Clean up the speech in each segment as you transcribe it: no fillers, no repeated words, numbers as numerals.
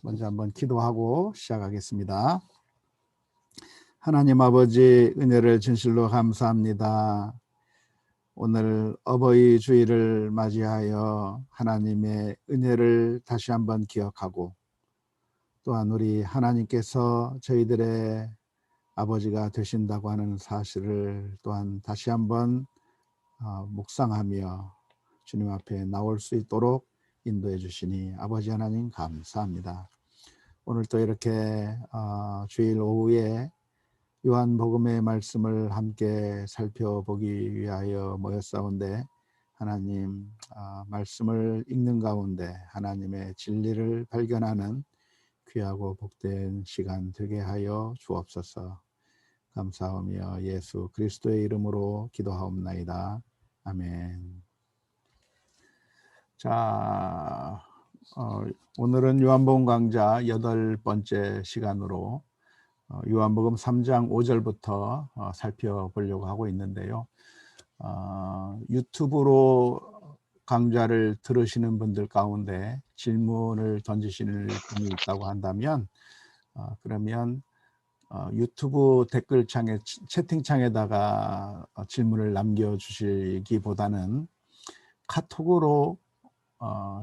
먼저 한번 기도하고 시작하겠습니다. 하나님 아버지, 은혜를 진실로 감사합니다. 오늘 어버이 주일을 맞이하여 하나님의 은혜를 다시 한번 기억하고, 또한 우리 하나님께서 저희들의 아버지가 되신다고 하는 사실을 또한 다시 한번 묵상하며 주님 앞에 나올 수 있도록 인도해 주시니 아버지 하나님 감사합니다. 오늘 또 이렇게 주일 오후에 요한복음의 말씀을 함께 살펴보기 위하여 모였사온데, 하나님 말씀을 읽는 가운데 하나님의 진리를 발견하는 귀하고 복된 시간 되게 하여 주옵소서. 감사하며 예수 그리스도의 이름으로 기도하옵나이다. 아멘. 자, 오늘은 요한복음 강좌 8번째 시간으로 요한복음 3장 5절부터 살펴보려고 하고 있는데요. 유튜브로 강좌를 들으시는 분들 가운데 질문을 던지시는 분이 있다고 한다면, 그러면 유튜브 댓글창에, 채팅창에다가 질문을 남겨주시기보다는 카톡으로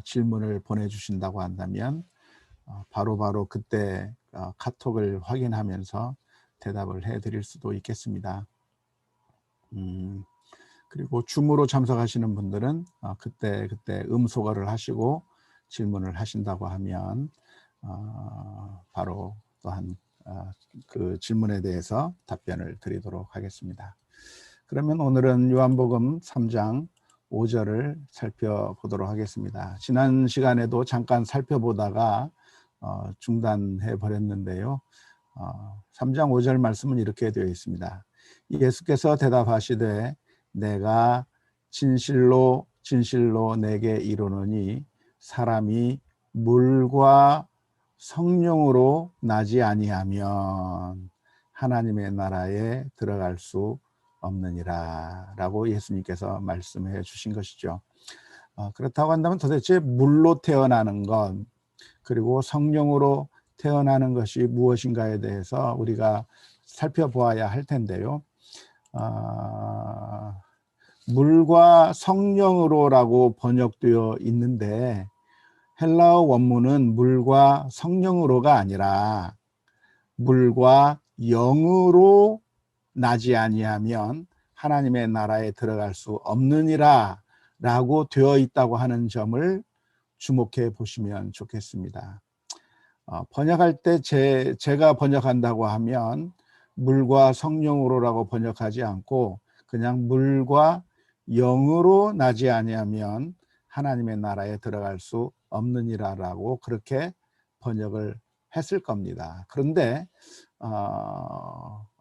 질문을 보내주신다고 한다면 바로바로 그때 카톡을 확인하면서 대답을 해드릴 수도 있겠습니다. 그리고 줌으로 참석하시는 분들은 그때 음소거를 하시고 질문을 하신다고 하면 바로 또한 그 질문에 대해서 답변을 드리도록 하겠습니다. 그러면 오늘은 요한복음 3장 5절을 살펴보도록 하겠습니다. 지난 시간에도 잠깐 살펴보다가 중단해 버렸는데요. 3장 5절 말씀은 이렇게 되어 있습니다. 예수께서 대답하시되 내가 진실로 진실로 내게 이르노니 사람이 물과 성령으로 나지 아니하면 하나님의 나라에 들어갈 수 없느니라 라고 예수님께서 말씀해 주신 것이죠. 그렇다고 한다면 도대체 물로 태어나는 것, 그리고 성령으로 태어나는 것이 무엇인가에 대해서 우리가 살펴보아야 할 텐데요. 물과 성령으로라고 번역되어 있는데, 헬라어 원문은 물과 성령으로가 아니라 물과 영으로 나지 아니하면 하나님의 나라에 들어갈 수 없느니라 라고 되어 있다고 하는 점을 주목해 보시면 좋겠습니다. 번역할 때 제가 번역한다고 하면 물과 성령으로라고 번역하지 않고 그냥 물과 영으로 나지 아니하면 하나님의 나라에 들어갈 수 없느니라라고 그렇게 번역을 했을 겁니다. 그런데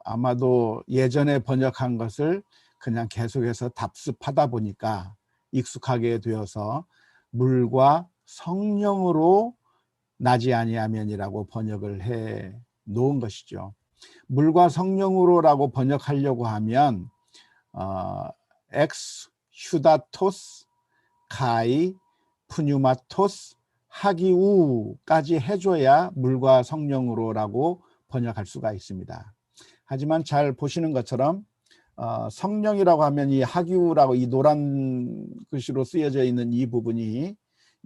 아마도 예전에 번역한 것을 그냥 계속해서 답습하다 보니까 익숙하게 되어서 물과 성령으로 나지 아니하면이라고 번역을 해 놓은 것이죠. 물과 성령으로라고 번역하려고 하면 엑스 휴다토스 카이 푸뉴마토스 하기우까지 해줘야 물과 성령으로라고 번역할 수가 있습니다. 하지만 잘 보시는 것처럼 성령이라고 하면 이 하기우라고 이 노란 글씨로 쓰여져 있는 이 부분이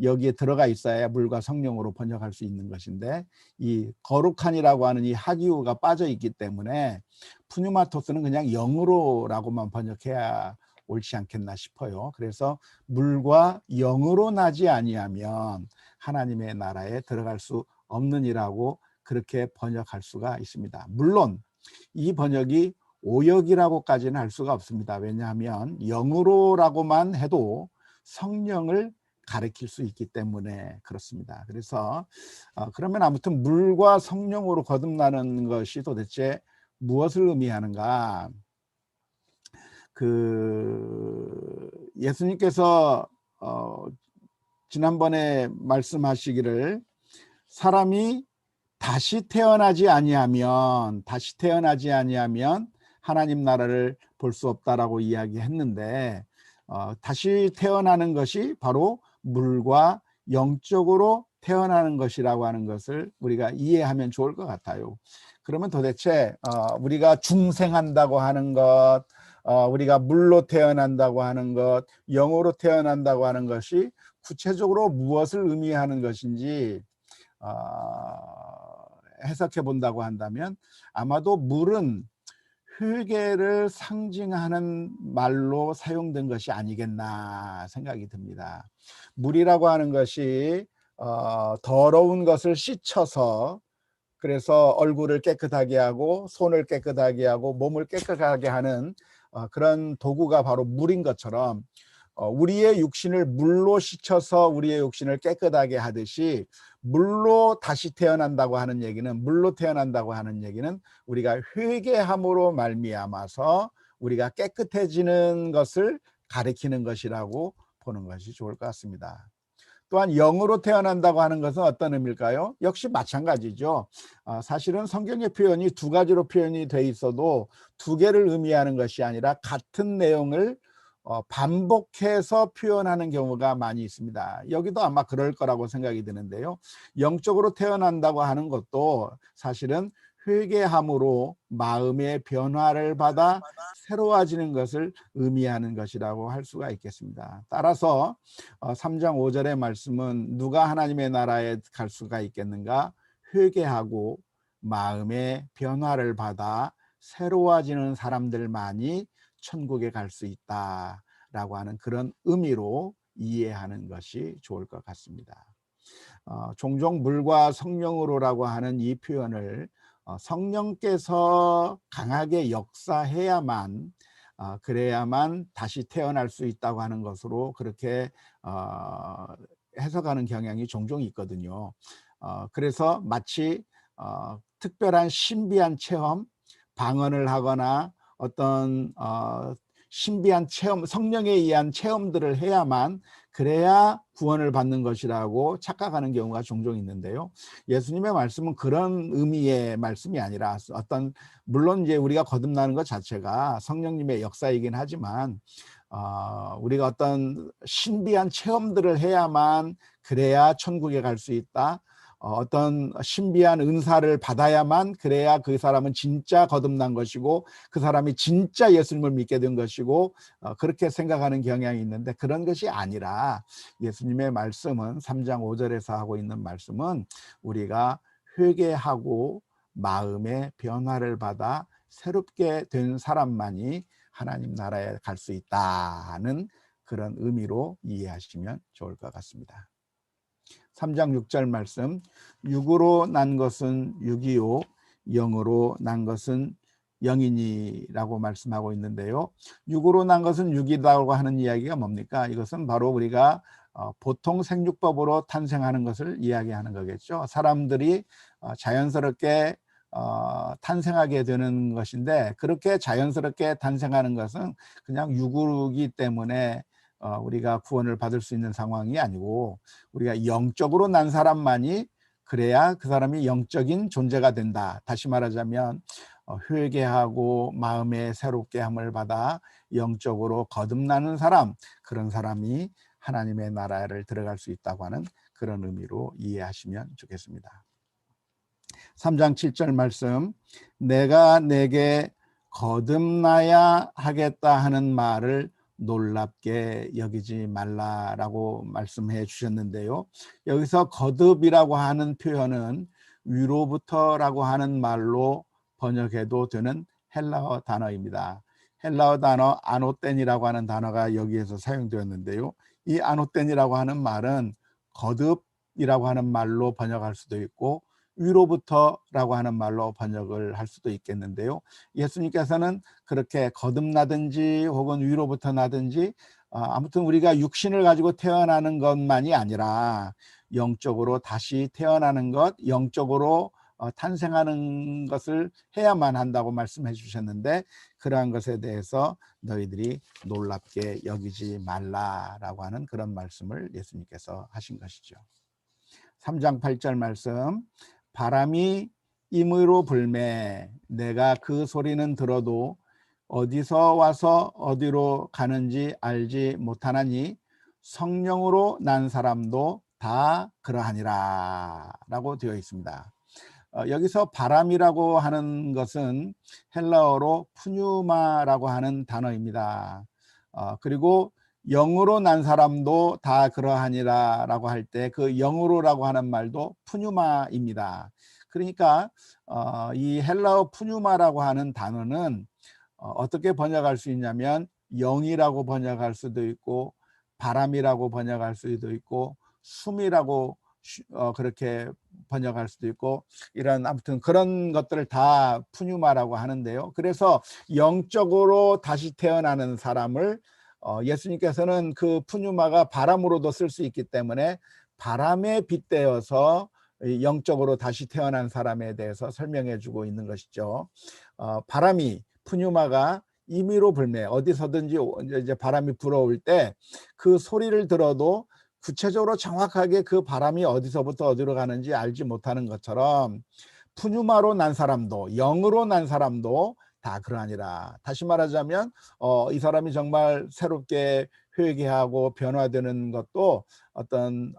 여기에 들어가 있어야 물과 성령으로 번역할 수 있는 것인데, 이 거룩한이라고 하는 이 하기우가 빠져 있기 때문에 푸뉴마토스는 그냥 영으로라고만 번역해야 옳지 않겠나 싶어요. 그래서 물과 영으로 나지 아니하면 하나님의 나라에 들어갈 수 없느니라고 그렇게 번역할 수가 있습니다. 물론 이 번역이 오역이라고까지는 할 수가 없습니다. 왜냐하면 영으로라고만 해도 성령을 가리킬 수 있기 때문에 그렇습니다. 그래서 그러면 아무튼 물과 성령으로 거듭나는 것이 도대체 무엇을 의미하는가? 예수님께서 지난번에 말씀하시기를 사람이 다시 태어나지 아니하면 하나님 나라를 볼 수 없다라고 이야기했는데, 다시 태어나는 것이 바로 물과 영적으로 태어나는 것이라고 하는 것을 우리가 이해하면 좋을 것 같아요. 그러면 도대체 우리가 중생한다고 하는 것, 우리가 물로 태어난다고 하는 것, 영으로 태어난다고 하는 것이 구체적으로 무엇을 의미하는 것인지 해석해 본다고 한다면, 아마도 물은 회개를 상징하는 말로 사용된 것이 아니겠나 생각이 듭니다. 물이라고 하는 것이 더러운 것을 씻어서, 그래서 얼굴을 깨끗하게 하고 손을 깨끗하게 하고 몸을 깨끗하게 하는 그런 도구가 바로 물인 것처럼, 우리의 육신을 물로 씻어서 우리의 육신을 깨끗하게 하듯이 물로 다시 태어난다고 하는 얘기는, 물로 태어난다고 하는 얘기는 우리가 회개함으로 말미암아서 우리가 깨끗해지는 것을 가리키는 것이라고 보는 것이 좋을 것 같습니다. 또한 영으로 태어난다고 하는 것은 어떤 의미일까요? 역시 마찬가지죠. 사실은 성경의 표현이 두 가지로 표현이 돼 있어도 두 개를 의미하는 것이 아니라 같은 내용을 반복해서 표현하는 경우가 많이 있습니다. 여기도 아마 그럴 거라고 생각이 드는데요. 영적으로 태어난다고 하는 것도 사실은 회개함으로 마음의 변화를 받아 새로워지는 것을 의미하는 것이라고 할 수가 있겠습니다. 따라서 3장 5절의 말씀은 누가 하나님의 나라에 갈 수가 있겠는가? 회개하고 마음의 변화를 받아 새로워지는 사람들만이 천국에 갈 수 있다라고 하는 그런 의미로 이해하는 것이 좋을 것 같습니다. 종종 물과 성령으로라고 하는 이 표현을 성령께서 강하게 역사해야만, 그래야만 다시 태어날 수 있다고 하는 것으로 그렇게 해석하는 경향이 종종 있거든요. 그래서 마치 특별한 신비한 체험, 방언을 하거나 어떤 신비한 체험, 성령에 의한 체험들을 해야만, 그래야 구원을 받는 것이라고 착각하는 경우가 종종 있는데요. 예수님의 말씀은 그런 의미의 말씀이 아니라, 어떤, 물론 이제 우리가 거듭나는 것 자체가 성령님의 역사이긴 하지만 우리가 어떤 신비한 체험들을 해야만, 그래야 천국에 갈 수 있다, 어떤 신비한 은사를 받아야만 그래야 그 사람은 진짜 거듭난 것이고 그 사람이 진짜 예수님을 믿게 된 것이고, 그렇게 생각하는 경향이 있는데, 그런 것이 아니라 예수님의 말씀은 3장 5절에서 하고 있는 말씀은 우리가 회개하고 마음의 변화를 받아 새롭게 된 사람만이 하나님 나라에 갈 수 있다는 그런 의미로 이해하시면 좋을 것 같습니다. 3장 6절 말씀, 육으로 난 것은 육이요 영으로 난 것은 영이니라고 말씀하고 있는데요. 육으로 난 것은 육이라고 하는 이야기가 뭡니까? 이것은 바로 우리가 보통 생육법으로 탄생하는 것을 이야기하는 거겠죠. 사람들이 자연스럽게 탄생하게 되는 것인데, 그렇게 자연스럽게 탄생하는 것은 그냥 육이기 때문에 우리가 구원을 받을 수 있는 상황이 아니고, 우리가 영적으로 난 사람만이 그래야 그 사람이 영적인 존재가 된다. 다시 말하자면 회개하고 마음의 새롭게 함을 받아 영적으로 거듭나는 사람, 그런 사람이 하나님의 나라를 들어갈 수 있다고 하는 그런 의미로 이해하시면 좋겠습니다. 3장 7절 말씀, 내가 내게 거듭나야 하겠다 하는 말을 놀랍게 여기지 말라라고 말씀해 주셨는데요. 여기서 거듭이라고 하는 표현은 위로부터라고 하는 말로 번역해도 되는 헬라어 단어입니다. 헬라어 단어 아노텐이라고 하는 단어가 여기에서 사용되었는데요. 이 아노텐이라고 하는 말은 거듭이라고 하는 말로 번역할 수도 있고 위로부터라고 하는 말로 번역을 할 수도 있겠는데요. 예수님께서는 그렇게 거듭나든지 혹은 위로부터 나든지, 아무튼 우리가 육신을 가지고 태어나는 것만이 아니라 영적으로 다시 태어나는 것, 영적으로 탄생하는 것을 해야만 한다고 말씀해 주셨는데, 그러한 것에 대해서 너희들이 놀랍게 여기지 말라라고 하는 그런 말씀을 예수님께서 하신 것이죠. 3장 8절 말씀, 바람이 임의로 불매 내가 그 소리는 들어도 어디서 와서 어디로 가는지 알지 못하나니 성령으로 난 사람도 다 그러하니라 라고 되어 있습니다. 여기서 바람이라고 하는 것은 헬라어로 푸뉴마라고 하는 단어입니다. 그리고 영으로 난 사람도 다 그러하니라 라고 할 때 그 영으로라고 하는 말도 푸뉴마입니다. 그러니까 이 헬라어 푸뉴마라고 하는 단어는 어떻게 번역할 수 있냐면 영이라고 번역할 수도 있고 바람이라고 번역할 수도 있고 숨이라고 그렇게 번역할 수도 있고 이런 아무튼 그런 것들을 다 푸뉴마라고 하는데요. 그래서 영적으로 다시 태어나는 사람을 예수님께서는 그 푸뉴마가 바람으로도 쓸 수 있기 때문에 바람에 빗대어서 영적으로 다시 태어난 사람에 대해서 설명해 주고 있는 것이죠. 바람이 푸뉴마가 임의로 불매, 어디서든지 이제 바람이 불어올 때 그 소리를 들어도 구체적으로 정확하게 그 바람이 어디서부터 어디로 가는지 알지 못하는 것처럼 푸뉴마로 난 사람도 영으로 난 사람도 다 그러하니라. 다시 말하자면 이 사람이 정말 새롭게 회개하고 변화되는 것도 어떤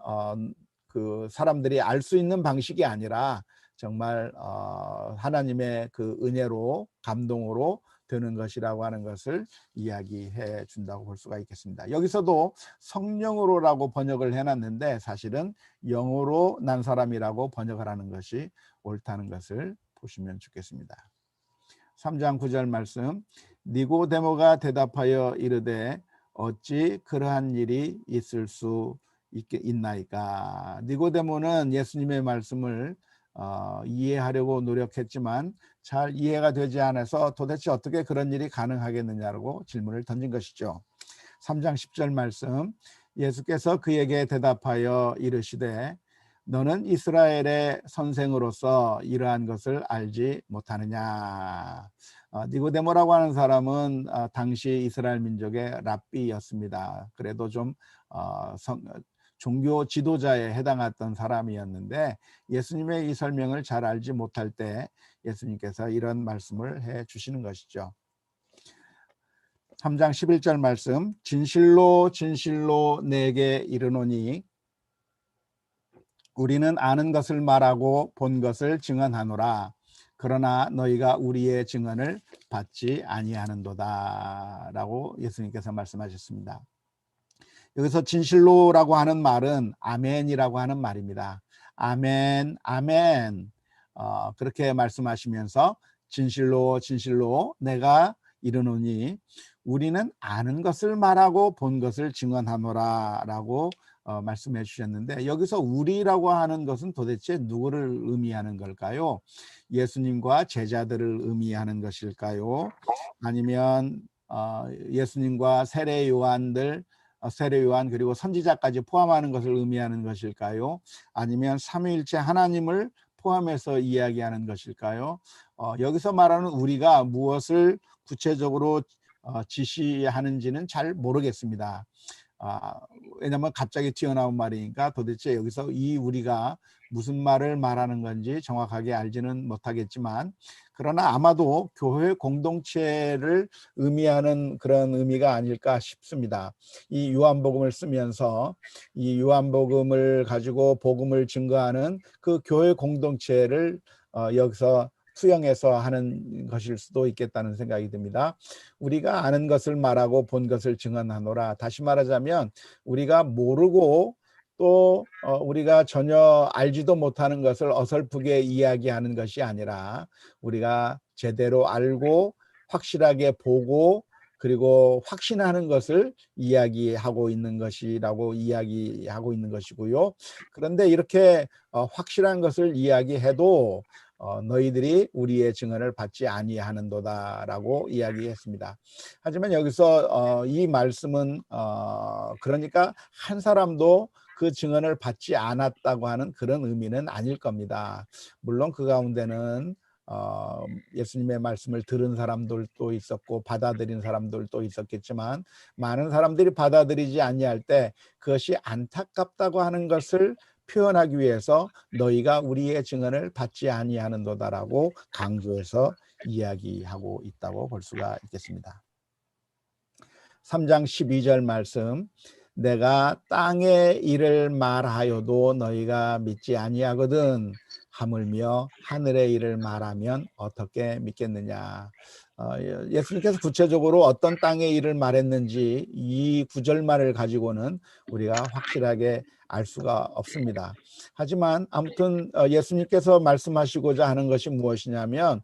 그 사람들이 알 수 있는 방식이 아니라 정말 하나님의 그 은혜로 감동으로 되는 것이라고 하는 것을 이야기해 준다고 볼 수가 있겠습니다. 여기서도 성령으로라고 번역을 해놨는데 사실은 영으로 난 사람이라고 번역을 하는 것이 옳다는 것을 보시면 좋겠습니다. 3장 9절 말씀, 니고데모가 대답하여 이르되 어찌 그러한 일이 있을 수 있나이까. 니고데모는 예수님의 말씀을 이해하려고 노력했지만 잘 이해가 되지 않아서 도대체 어떻게 그런 일이 가능하겠느냐고 질문을 던진 것이죠. 3장 10절 말씀, 예수께서 그에게 대답하여 이르시되 너는 이스라엘의 선생으로서 이러한 것을 알지 못하느냐. 니고데모라고 하는 사람은 당시 이스라엘 민족의 랍비였습니다. 그래도 좀 종교 지도자에 해당했던 사람이었는데 예수님의 이 설명을 잘 알지 못할 때 예수님께서 이런 말씀을 해 주시는 것이죠. 3장 11절 말씀, 진실로 진실로 내게 이르노니 우리는 아는 것을 말하고 본 것을 증언하노라. 그러나 너희가 우리의 증언을 받지 아니하는도다 라고 예수님께서 말씀하셨습니다. 여기서 진실로라고 하는 말은 아멘이라고 하는 말입니다. 아멘, 아멘. 그렇게 말씀하시면서 진실로 진실로 내가 이르노니 우리는 아는 것을 말하고 본 것을 증언하노라 라고 말씀해 주셨는데 여기서 우리라고 하는 것은 도대체 누구를 의미하는 걸까요? 예수님과 제자들을 의미하는 것일까요? 아니면 예수님과 세례 요한들 세례 요한 그리고 선지자까지 포함하는 것을 의미하는 것일까요? 아니면 삼위일체 하나님을 포함해서 이야기하는 것일까요? 여기서 말하는 우리가 무엇을 구체적으로 지시하는지는 잘 모르겠습니다. 왜냐하면 갑자기 튀어나온 말이니까 도대체 여기서 이 우리가 무슨 말을 말하는 건지 정확하게 알지는 못하겠지만 그러나 아마도 교회 공동체를 의미하는 그런 의미가 아닐까 싶습니다. 이 요한복음을 쓰면서 이 요한복음을 가지고 복음을 증거하는 그 교회 공동체를 여기서 투영해서 하는 것일 수도 있겠다는 생각이 듭니다. 우리가 아는 것을 말하고 본 것을 증언하노라. 다시 말하자면 우리가 모르고 또 우리가 전혀 알지도 못하는 것을 어설프게 이야기하는 것이 아니라 우리가 제대로 알고 확실하게 보고 그리고 확신하는 것을 이야기하고 있는 것이라고 이야기하고 있는 것이고요. 그런데 이렇게 확실한 것을 이야기해도 너희들이 우리의 증언을 받지 아니하는도다라고 이야기했습니다. 하지만 여기서 이 말씀은 그러니까 한 사람도 그 증언을 받지 않았다고 하는 그런 의미는 아닐 겁니다. 물론 그 가운데는 예수님의 말씀을 들은 사람들도 있었고 받아들인 사람들도 있었겠지만 많은 사람들이 받아들이지 아니할 때 그것이 안타깝다고 하는 것을 표현하기 위해서 너희가 우리의 증언을 받지 아니하는도다라고 강조해서 이야기하고 있다고 볼 수가 있겠습니다. 3장 12절 말씀, 내가 땅의 일을 말하여도 너희가 믿지 아니하거든. 하물며 하늘의 일을 말하면 어떻게 믿겠느냐. 예수님께서 구체적으로 어떤 땅의 일을 말했는지 이 구절만을 가지고는 우리가 확실하게 알 수가 없습니다. 하지만 아무튼 예수님께서 말씀하시고자 하는 것이 무엇이냐면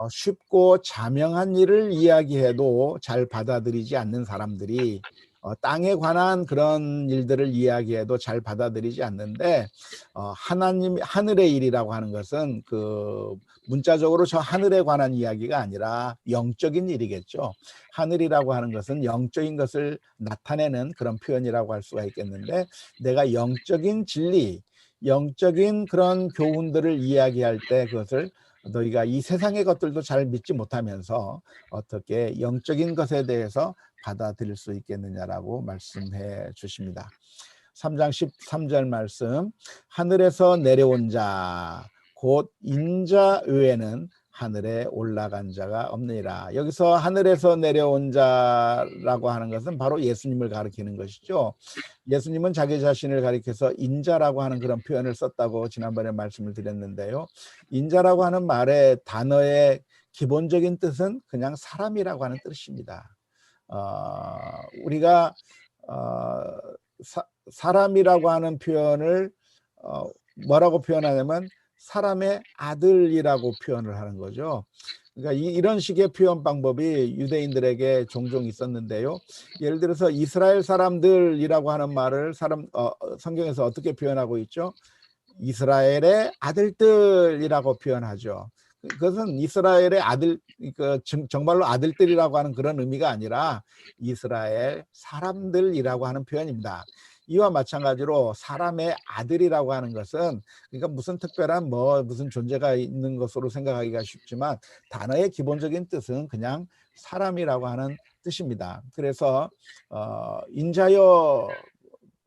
쉽고 자명한 일을 이야기해도 잘 받아들이지 않는 사람들이 땅에 관한 그런 일들을 이야기해도 잘 받아들이지 않는데 하나님 하늘의 일이라고 하는 것은 그 문자적으로 저 하늘에 관한 이야기가 아니라 영적인 일이겠죠. 하늘이라고 하는 것은 영적인 것을 나타내는 그런 표현이라고 할 수가 있겠는데 내가 영적인 진리, 영적인 그런 교훈들을 이야기할 때 그것을 너희가 이 세상의 것들도 잘 믿지 못하면서 어떻게 영적인 것에 대해서 받아들일 수 있겠느냐라고 말씀해 주십니다. 3장 13절 말씀, 하늘에서 내려온 자 곧 인자 외에는 하늘에 올라간 자가 없느니라. 여기서 하늘에서 내려온 자라고 하는 것은 바로 예수님을 가리키는 것이죠. 예수님은 자기 자신을 가리켜서 인자라고 하는 그런 표현을 썼다고 지난번에 말씀을 드렸는데요. 인자라고 하는 말의 단어의 기본적인 뜻은 그냥 사람이라고 하는 뜻입니다. 우리가 사람이라고 하는 표현을 뭐라고 표현하냐면 사람의 아들이라고 표현을 하는 거죠. 그러니까 이런 식의 표현 방법이 유대인들에게 종종 있었는데요. 예를 들어서 이스라엘 사람들이라고 하는 말을 성경에서 어떻게 표현하고 있죠? 이스라엘의 아들들이라고 표현하죠. 그것은 이스라엘의 아들, 정말로 아들들이라고 하는 그런 의미가 아니라 이스라엘 사람들이라고 하는 표현입니다. 이와 마찬가지로 사람의 아들이라고 하는 것은 그러니까 무슨 특별한 무슨 존재가 있는 것으로 생각하기가 쉽지만 단어의 기본적인 뜻은 그냥 사람이라고 하는 뜻입니다. 그래서 인자여,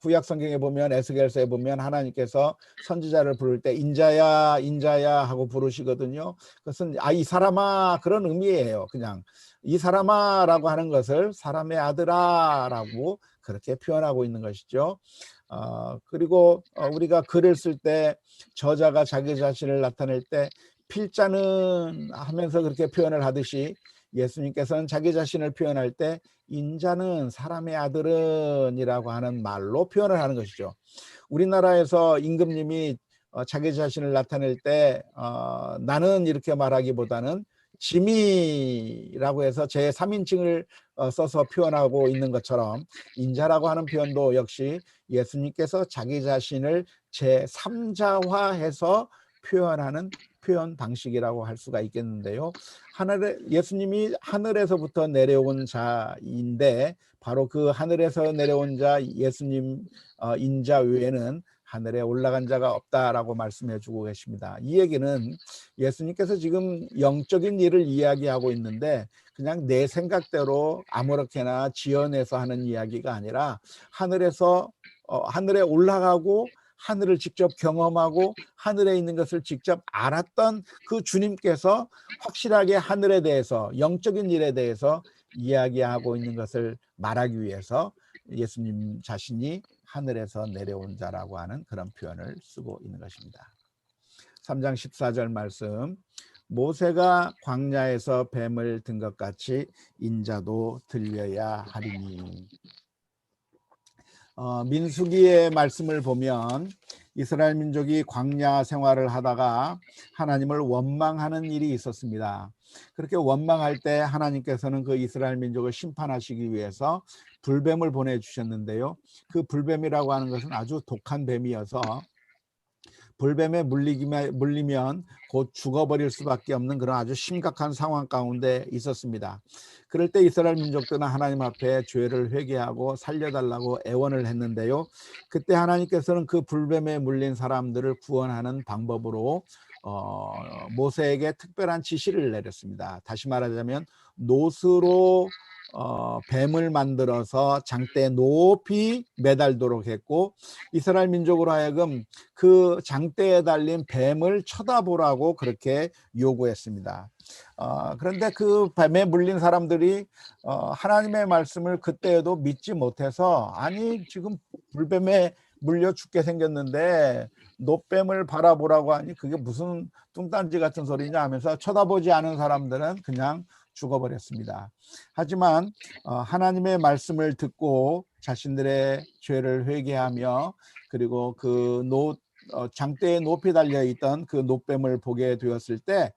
구약 성경에 보면 에스겔서에 보면 하나님께서 선지자를 부를 때 인자야 인자야 하고 부르시거든요. 그것은 이 사람아 그런 의미예요. 그냥 이 사람아라고 하는 것을 사람의 아들아라고 그렇게 표현하고 있는 것이죠. 그리고 우리가 글을 쓸 때 저자가 자기 자신을 나타낼 때 필자는 하면서 그렇게 표현을 하듯이 예수님께서는 자기 자신을 표현할 때 인자는 사람의 아들은이라고 하는 말로 표현을 하는 것이죠. 우리나라에서 임금님이 자기 자신을 나타낼 때 나는 이렇게 말하기보다는 짐이라고 해서 제3인칭을 써서 표현하고 있는 것처럼 인자라고 하는 표현도 역시 예수님께서 자기 자신을 제3자화해서 표현하는 표현 방식이라고 할 수가 있겠는데요. 예수님이 하늘에서부터 내려온 자인데 바로 그 하늘에서 내려온 자 예수님 인자 외에는 하늘에 올라간 자가 없다라고 말씀해 주고 계십니다. 이 얘기는 예수님께서 지금 영적인 일을 이야기하고 있는데 그냥 내 생각대로 아무렇게나 지어내서 하는 이야기가 아니라 하늘에 올라가고 하늘을 직접 경험하고 하늘에 있는 것을 직접 알았던 그 주님께서 확실하게 하늘에 대해서 영적인 일에 대해서 이야기하고 있는 것을 말하기 위해서 예수님 자신이 하늘에서 내려온 자라고 하는 그런 표현을 쓰고 있는 것입니다. 3장 14절 말씀, 모세가 광야에서 뱀을 든 것 같이 인자도 들려야 하리니. 민수기의 말씀을 보면 이스라엘 민족이 광야 생활을 하다가 하나님을 원망하는 일이 있었습니다. 그렇게 원망할 때 하나님께서는 그 이스라엘 민족을 심판하시기 위해서 불뱀을 보내주셨는데요. 그 불뱀이라고 하는 것은 아주 독한 뱀이어서 불뱀에 물리면 곧 죽어버릴 수밖에 없는 그런 아주 심각한 상황 가운데 있었습니다. 그럴 때 이스라엘 민족들은 하나님 앞에 죄를 회개하고 살려달라고 애원을 했는데요. 그때 하나님께서는 그 불뱀에 물린 사람들을 구원하는 방법으로 모세에게 특별한 지시를 내렸습니다. 다시 말하자면 노스로 뱀을 만들어서 장대 높이 매달도록 했고, 이스라엘 민족으로 하여금 그 장대에 달린 뱀을 쳐다보라고 그렇게 요구했습니다. 그런데 그 뱀에 물린 사람들이 하나님의 말씀을 그때에도 믿지 못해서, 아니 지금 불뱀에 물려 죽게 생겼는데 노뱀을 바라보라고 하니 그게 무슨 뚱딴지 같은 소리냐 하면서 쳐다보지 않은 사람들은 그냥 죽어버렸습니다. 하지만 하나님의 말씀을 듣고 자신들의 죄를 회개하며, 그리고 그 장대에 높이 달려있던 그 노뱀을 보게 되었을 때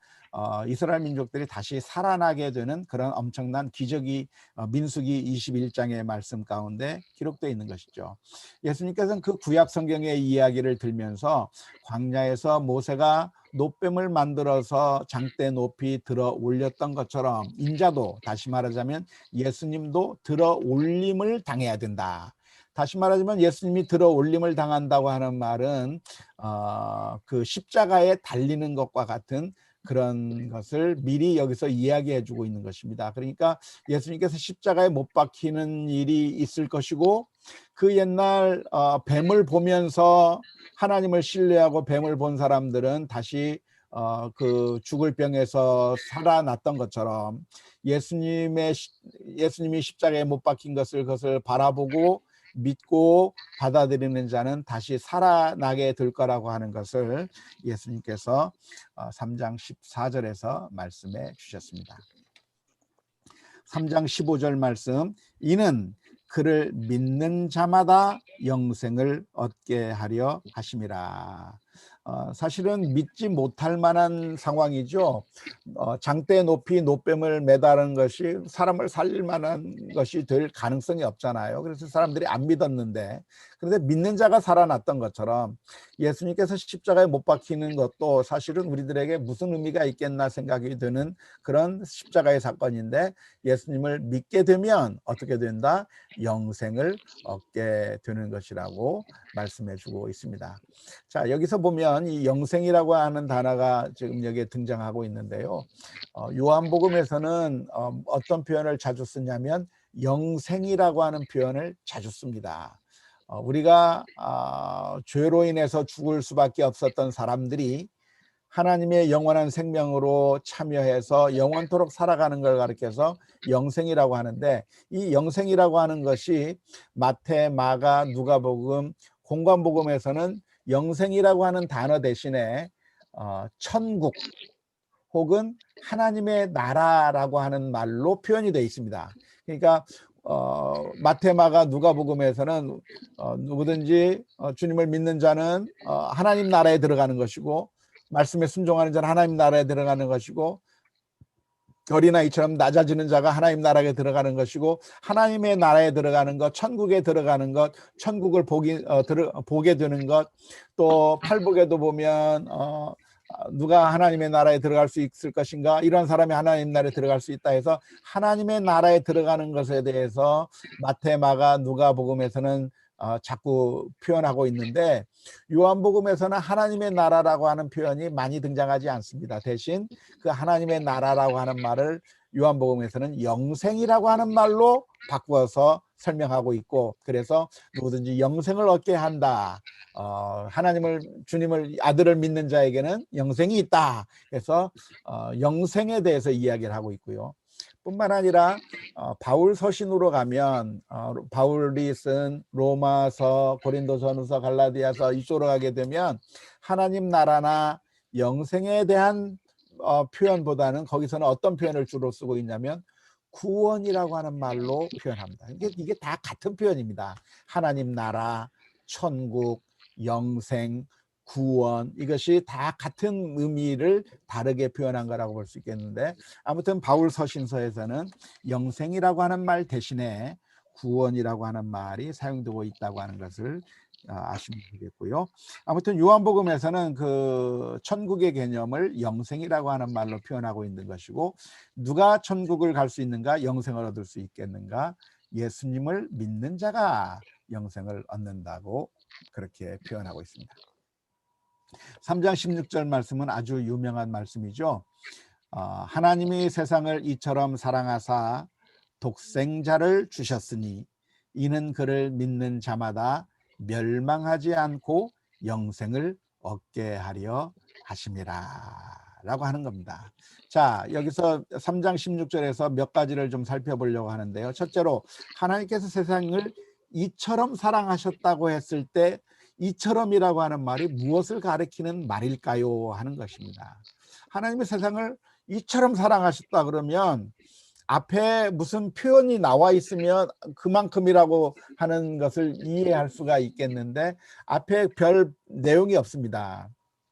이스라엘 민족들이 다시 살아나게 되는 그런 엄청난 기적이 민수기 21장의 말씀 가운데 기록되어 있는 것이죠. 예수님께서는 그 구약 성경의 이야기를 들면서 광야에서 모세가 노뱀을 만들어서 장대 높이 들어 올렸던 것처럼 인자도, 다시 말하자면 예수님도 들어 올림을 당해야 된다. 다시 말하자면 예수님이 들어 올림을 당한다고 하는 말은 그 십자가에 달리는 것과 같은 그런 것을 미리 여기서 이야기해 주고 있는 것입니다. 그러니까 예수님께서 십자가에 못 박히는 일이 있을 것이고, 그 옛날 뱀을 보면서 하나님을 신뢰하고 뱀을 본 사람들은 다시 그 죽을 병에서 살아났던 것처럼, 예수님이 십자가에 못 박힌 그것을 바라보고 믿고 받아들이는 자는 다시 살아나게 될 거라고 하는 것을 예수님께서 3장 14절에서 말씀해 주셨습니다. 3장 15절 말씀, 이는 그를 믿는 자마다 영생을 얻게 하려 하심이라. 사실은 믿지 못할 만한 상황이죠. 장대 높이 노뱀을 매다는 것이 사람을 살릴 만한 것이 될 가능성이 없잖아요. 그래서 사람들이 안 믿었는데, 그런데 믿는 자가 살아났던 것처럼 예수님께서 십자가에 못 박히는 것도 사실은 우리들에게 무슨 의미가 있겠나 생각이 드는 그런 십자가의 사건인데, 예수님을 믿게 되면 어떻게 된다? 영생을 얻게 되는 것이라고 말씀해 주고 있습니다. 자, 여기서 보면 이 영생이라고 하는 단어가 지금 여기에 등장하고 있는데요. 요한복음에서는 어떤 표현을 자주 쓰냐면 영생이라고 하는 표현을 자주 씁니다. 우리가 죄로 인해서 죽을 수밖에 없었던 사람들이 하나님의 영원한 생명으로 참여해서 영원토록 살아가는 걸 가리켜서 영생이라고 하는데, 이 영생이라고 하는 것이 마태, 마가, 누가복음, 공관복음에서는 영생이라고 하는 단어 대신에 천국 혹은 하나님의 나라라고 하는 말로 표현이 되어 있습니다. 그러니까 마태, 마가, 누가복음에서는 누구든지 주님을 믿는 자는 하나님 나라에 들어가는 것이고, 말씀에 순종하는 자는 하나님 나라에 들어가는 것이고, 어린아이처럼 낮아지는 자가 하나님 나라에 들어가는 것이고, 하나님의 나라에 들어가는 것, 천국에 들어가는 것, 천국을 보게 되는 것, 또 팔복에도 보면 누가 하나님의 나라에 들어갈 수 있을 것인가, 이런 사람이 하나님 나라에 들어갈 수 있다 해서 하나님의 나라에 들어가는 것에 대해서 마태, 마가, 누가복음에서는 자꾸 표현하고 있는데, 요한복음에서는 하나님의 나라라고 하는 표현이 많이 등장하지 않습니다. 대신 그 하나님의 나라라고 하는 말을 요한복음에서는 영생이라고 하는 말로 바꾸어서 설명하고 있고, 그래서 누구든지 영생을 얻게 한다, 주님을, 아들을 믿는 자에게는 영생이 있다, 그래서 영생에 대해서 이야기를 하고 있고요. 뿐만 아니라 바울 서신으로 가면 바울이 쓴 로마서, 고린도전서, 갈라디아서 이쪽으로 가게 되면 하나님 나라나 영생에 대한 표현보다는 거기서는 어떤 표현을 주로 쓰고 있냐면 구원이라고 하는 말로 표현합니다. 이게 다 같은 표현입니다. 하나님 나라, 천국, 영생, 구원, 이것이 다 같은 의미를 다르게 표현한 거라고 볼 수 있겠는데, 아무튼 바울 서신서에서는 영생이라고 하는 말 대신에 구원이라고 하는 말이 사용되고 있다고 하는 것을 아시면 되겠고요. 아무튼 요한복음에서는 그 천국의 개념을 영생이라고 하는 말로 표현하고 있는 것이고, 누가 천국을 갈 수 있는가, 영생을 얻을 수 있겠는가? 예수님을 믿는 자가 영생을 얻는다고 그렇게 표현하고 있습니다. 3장 16절 말씀은 아주 유명한 말씀이죠. 하나님이 세상을 이처럼 사랑하사 독생자를 주셨으니 이는 그를 믿는 자마다 멸망하지 않고 영생을 얻게 하려 하심이라 라고 하는 겁니다. 자, 여기서 3장 16절에서 몇 가지를 좀 살펴보려고 하는데요. 첫째로 하나님께서 세상을 이처럼 사랑하셨다고 했을 때 이처럼이라고 하는 말이 무엇을 가리키는 말일까요 하는 것입니다. 하나님의 세상을 이처럼 사랑하셨다 그러면 앞에 무슨 표현이 나와 있으면 그만큼이라고 하는 것을 이해할 수가 있겠는데 앞에 별 내용이 없습니다.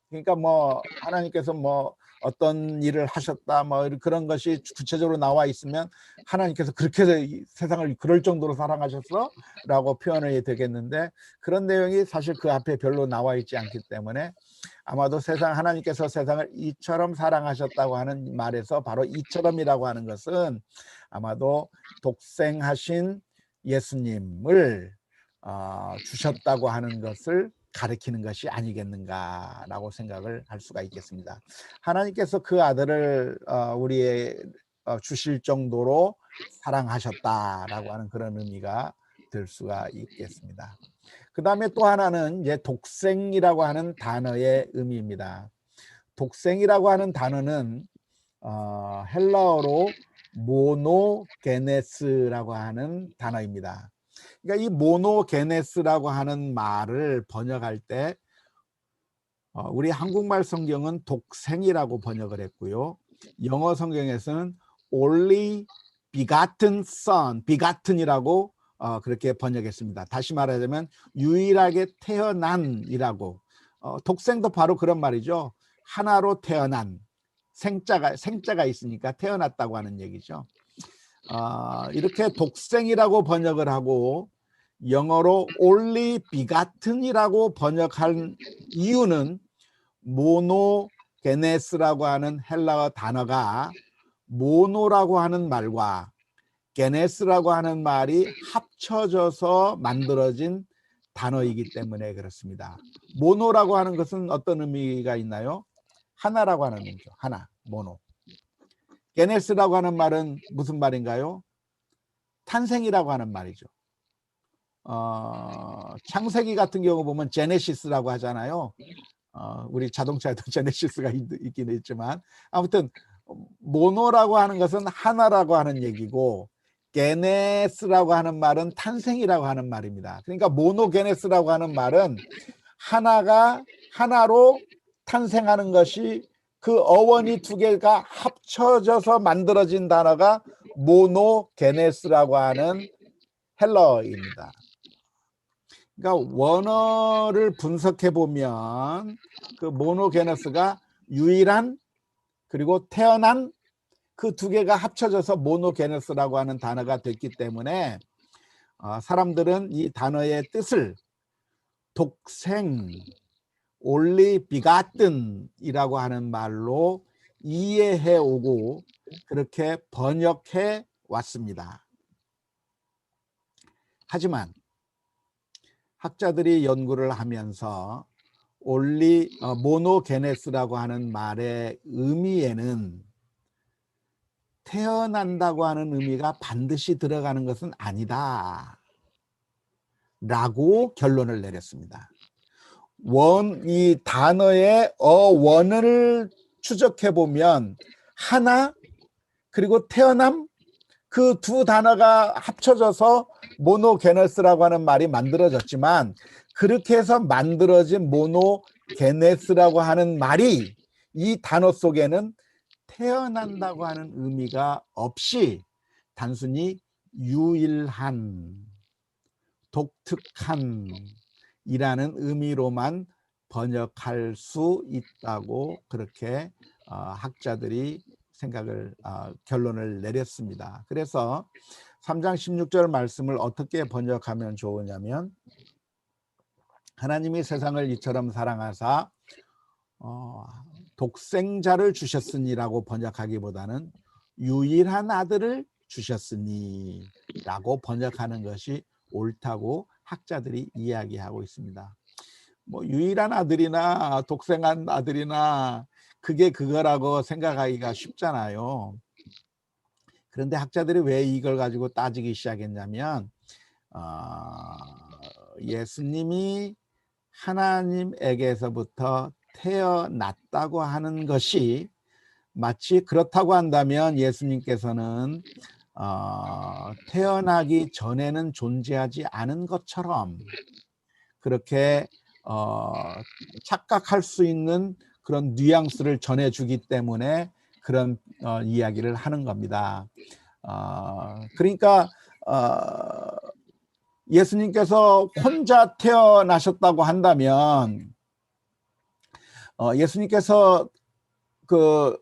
그러니까 뭐 하나님께서 뭐 어떤 일을 하셨다 뭐 그런 것이 구체적으로 나와 있으면 하나님께서 그렇게 세상을 그럴 정도로 사랑하셨어? 라고 표현이 되겠는데 그런 내용이 사실 그 앞에 별로 나와 있지 않기 때문에 아마도 하나님께서 세상을 이처럼 사랑하셨다고 하는 말에서 바로 이처럼이라고 하는 것은 아마도 독생하신 예수님을 주셨다고 하는 것을 가리키는 것이 아니겠는가라고 생각을 할 수가 있겠습니다. 하나님께서 그 아들을 우리의 주실 정도로 사랑하셨다라고 하는 그런 의미가 될 수가 있겠습니다. 그 다음에 또 하나는 이제 독생이라고 하는 단어의 의미입니다. 독생이라고 하는 단어는 헬라어로 모노게네스라고 하는 단어입니다. 그러니까 이 모노게네스라고 하는 말을 번역할 때 우리 한국말 성경은 독생이라고 번역을 했고요. 영어 성경에서는 only begotten son, begatten이라고 그렇게 번역했습니다. 다시 말하자면 유일하게 태어난이라고. 독생도 바로 그런 말이죠. 하나로 태어난, 생자가 있으니까 태어났다고 하는 얘기죠. 이렇게 독생이라고 번역을 하고 영어로 only begotten이라고 번역한 이유는 모노게네스라고 하는 헬라어 단어가 모노라고 하는 말과 게네스라고 하는 말이 합쳐져서 만들어진 단어이기 때문에 그렇습니다. 모노라고 하는 것은 어떤 의미가 있나요? 하나라고 하는 의미죠. 하나, 모노. 게네스라고 하는 말은 무슨 말인가요? 탄생이라고 하는 말이죠. 창세기 같은 경우 보면 제네시스라고 하잖아요. 우리 자동차에도 제네시스가 있긴 있지만 아무튼 모노라고 하는 것은 하나라고 하는 얘기고 게네스라고 하는 말은 탄생이라고 하는 말입니다. 그러니까 모노게네스라고 하는 말은 하나가 하나로 탄생하는 것이 그 어원이 두 개가 합쳐져서 만들어진 단어가 모노게네스라고 하는 헬라어입니다. 그러니까 원어를 분석해 보면 그 모노게네스가 유일한 그리고 태어난 그 두 개가 합쳐져서 모노게네스라고 하는 단어가 됐기 때문에 사람들은 이 단어의 뜻을 독생, only begotten이라고 하는 말로 이해해 오고 그렇게 번역해 왔습니다. 하지만 학자들이 연구를 하면서 모노게네스라고 하는 말의 의미에는 태어난다고 하는 의미가 반드시 들어가는 것은 아니다 라고 결론을 내렸습니다. 이 단어의 어원을 추적해 보면 하나 그리고 태어남 그 두 단어가 합쳐져서 모노게네스라고 하는 말이 만들어졌지만 그렇게 해서 만들어진 모노게네스라고 하는 말이 이 단어 속에는 태어난다고 하는 의미가 없이 단순히 유일한, 독특한 이라는 의미로만 번역할 수 있다고 그렇게 학자들이 결론을 내렸습니다. 그래서 3장 16절 말씀을 어떻게 번역하면 좋으냐면 하나님이 세상을 이처럼 사랑하사 독생자를 주셨으니라고 번역하기보다는 유일한 아들을 주셨으니 라고 번역하는 것이 옳다고 학자들이 이야기하고 있습니다. 뭐 유일한 아들이나 독생한 아들이나 그게 그거라고 생각하기가 쉽잖아요. 그런데 학자들이 왜 이걸 가지고 따지기 시작했냐면 예수님이 하나님에게서부터 태어났다고 하는 것이 마치 그렇다고 한다면 예수님께서는 태어나기 전에는 존재하지 않은 것처럼 그렇게 착각할 수 있는 그런 뉘앙스를 전해주기 때문에 그런 이야기를 하는 겁니다. 그러니까 예수님께서 혼자 태어나셨다고 한다면 예수님께서 그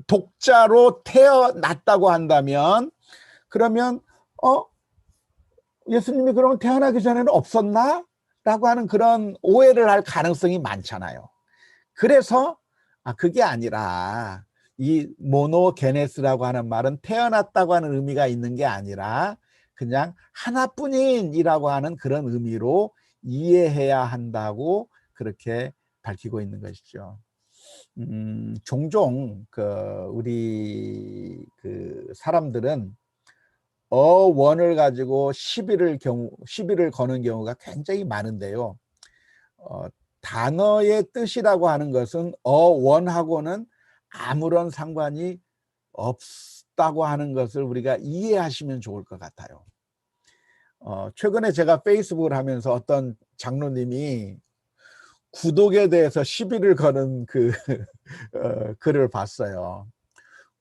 독자로 태어났다고 한다면 그러면 예수님이 그러면 태어나기 전에는 없었나? 라고 하는 그런 오해를 할 가능성이 많잖아요. 그래서 그게 아니라 이 모노게네스라고 하는 말은 태어났다고 하는 의미가 있는 게 아니라 그냥 하나뿐인이라고 하는 그런 의미로 이해해야 한다고 그렇게 밝히고 있는 것이죠. 종종 우리 사람들은 어원을 가지고 시비를 거는 경우가 굉장히 많은데요. 단어의 뜻이라고 하는 것은 어원하고는 아무런 상관이 없다고 하는 것을 우리가 이해하시면 좋을 것 같아요. 최근에 제가 페이스북을 하면서 어떤 장로님이 구독에 대해서 시비를 거는 글을 봤어요.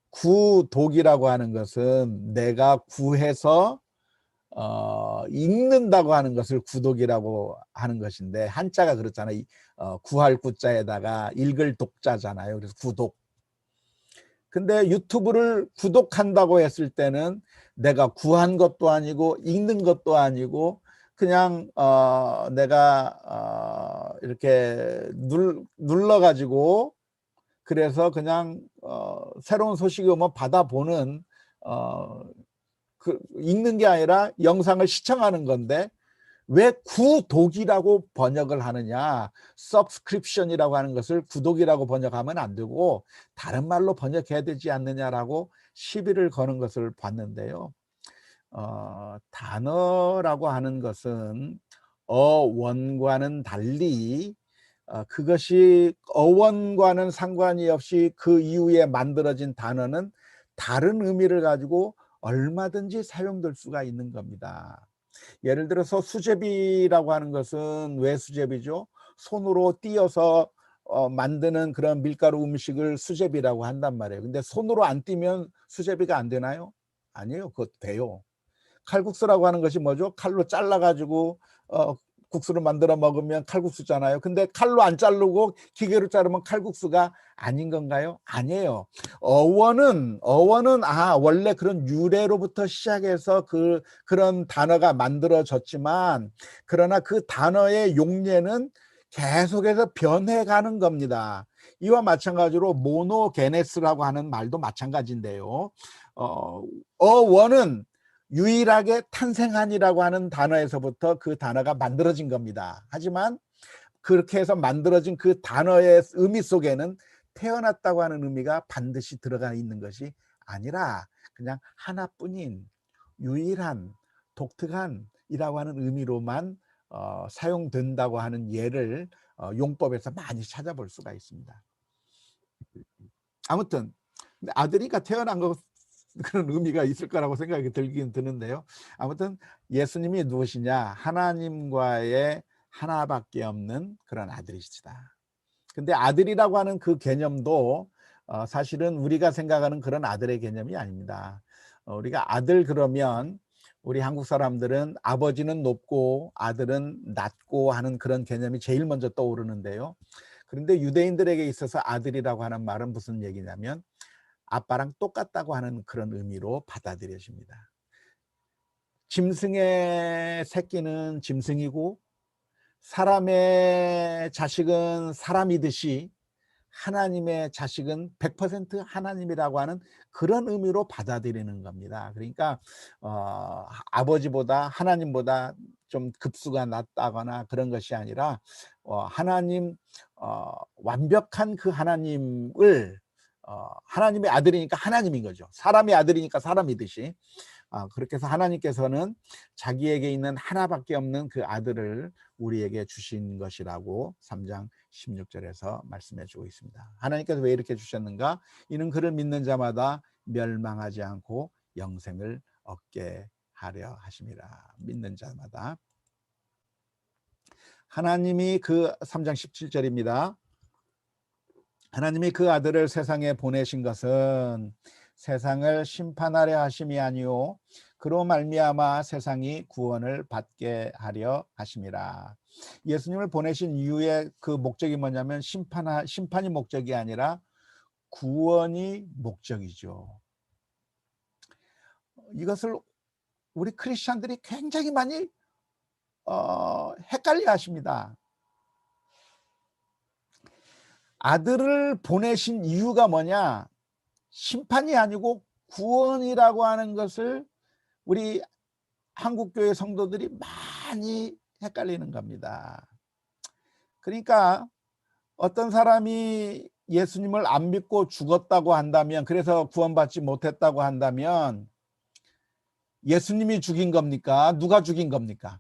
구독이라고 하는 것은 내가 구해서 읽는다고 하는 것을 구독이라고 하는 것인데 한자가 그렇잖아요. 구할 구자에다가 읽을 독자잖아요. 그래서 구독. 근데 유튜브를 구독한다고 했을 때는 내가 구한 것도 아니고 읽는 것도 아니고 그냥 내가 이렇게 눌러가지고 그래서 그냥 새로운 소식이 오면 받아보는 읽는 게 아니라 영상을 시청하는 건데 왜 구독이라고 번역을 하느냐, subscription이라고 하는 것을 구독이라고 번역하면 안 되고 다른 말로 번역해야 되지 않느냐라고 시비를 거는 것을 봤는데요. 단어라고 하는 것은 어원과는 달리 그것이 어원과는 상관이 없이 그 이후에 만들어진 단어는 다른 의미를 가지고 얼마든지 사용될 수가 있는 겁니다. 예를 들어서 수제비라고 하는 것은 왜 수제비죠? 손으로 띄어서 만드는 그런 밀가루 음식을 수제비라고 한단 말이에요. 근데 손으로 안 띄면 수제비가 안 되나요? 아니에요. 그것도 돼요. 칼국수라고 하는 것이 뭐죠? 칼로 잘라가지고 국수를 만들어 먹으면 칼국수잖아요. 근데 칼로 안 자르고 기계로 자르면 칼국수가 아닌 건가요? 아니에요. 어원은 원래 그런 유래로부터 시작해서 그런 단어가 만들어졌지만 그러나 그 단어의 용례는 계속해서 변해가는 겁니다. 이와 마찬가지로 모노게네스라고 하는 말도 마찬가지인데요. 어원은 유일하게 탄생한이라고 하는 단어에서부터 그 단어가 만들어진 겁니다. 하지만 그렇게 해서 만들어진 그 단어의 의미 속에는 태어났다고 하는 의미가 반드시 들어가 있는 것이 아니라 그냥 하나뿐인 유일한 독특한이라고 하는 의미로만 사용된다고 하는 예를 용법에서 많이 찾아볼 수가 있습니다. 아무튼 아들이니까 태어난 거 그런 의미가 있을 거라고 생각이 들긴 드는데요. 아무튼 예수님이 누구시냐? 하나님과의 하나밖에 없는 그런 아들이시다. 근데 아들이라고 하는 그 개념도 사실은 우리가 생각하는 그런 아들의 개념이 아닙니다. 우리가 아들 그러면 우리 한국 사람들은 아버지는 높고 아들은 낮고 하는 그런 개념이 제일 먼저 떠오르는데요. 그런데 유대인들에게 있어서 아들이라고 하는 말은 무슨 얘기냐면 아빠랑 똑같다고 하는 그런 의미로 받아들여집니다. 짐승의 새끼는 짐승이고 사람의 자식은 사람이듯이 하나님의 자식은 100% 하나님이라고 하는 그런 의미로 받아들이는 겁니다. 그러니까 아버지보다 하나님보다 좀 급수가 낮다거나 그런 것이 아니라 하나님 완벽한 그 하나님을 하나님의 아들이니까 하나님인 거죠. 사람의 아들이니까 사람이듯이. 그렇게 해서 하나님께서는 자기에게 있는 하나밖에 없는 그 아들을 우리에게 주신 것이라고 3장 16절에서 말씀해 주고 있습니다. 하나님께서 왜 이렇게 주셨는가? 이는 그를 믿는 자마다 멸망하지 않고 영생을 얻게 하려 하심이라. 믿는 자마다. 하나님이 그 3장 17절입니다. 하나님이 그 아들을 세상에 보내신 것은 세상을 심판하려 하심이 아니요 그로 말미암아 세상이 구원을 받게 하려 하심이라. 예수님을 보내신 이유의 그 목적이 뭐냐면 심판이 목적이 아니라 구원이 목적이죠. 이것을 우리 크리스찬들이 굉장히 많이 헷갈려 하십니다. 아들을 보내신 이유가 뭐냐? 심판이 아니고 구원이라고 하는 것을 우리 한국교회 성도들이 많이 헷갈리는 겁니다. 그러니까 어떤 사람이 예수님을 안 믿고 죽었다고 한다면, 그래서 구원받지 못했다고 한다면 예수님이 죽인 겁니까? 누가 죽인 겁니까?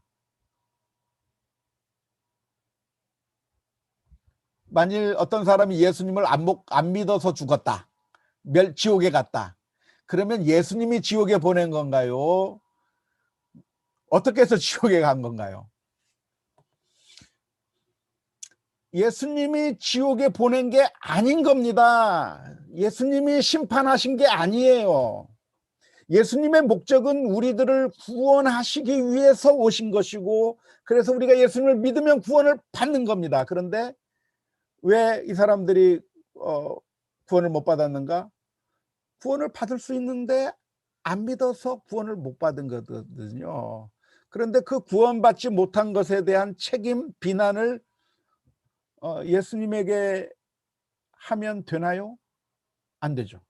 만일 어떤 사람이 예수님을 안 믿어서 죽었다, 지옥에 갔다, 그러면 예수님이 지옥에 보낸 건가요? 어떻게 해서 지옥에 간 건가요? 예수님이 지옥에 보낸 게 아닌 겁니다. 예수님이 심판하신 게 아니에요. 예수님의 목적은 우리들을 구원하시기 위해서 오신 것이고, 그래서 우리가 예수님을 믿으면 구원을 받는 겁니다. 그런데 왜 이 사람들이 구원을 못 받았는가? 구원을 받을 수 있는데 안 믿어서 구원을 못 받은 거거든요. 그런데 그 구원받지 못한 것에 대한 책임, 비난을 예수님에게 하면 되나요? 안 되죠.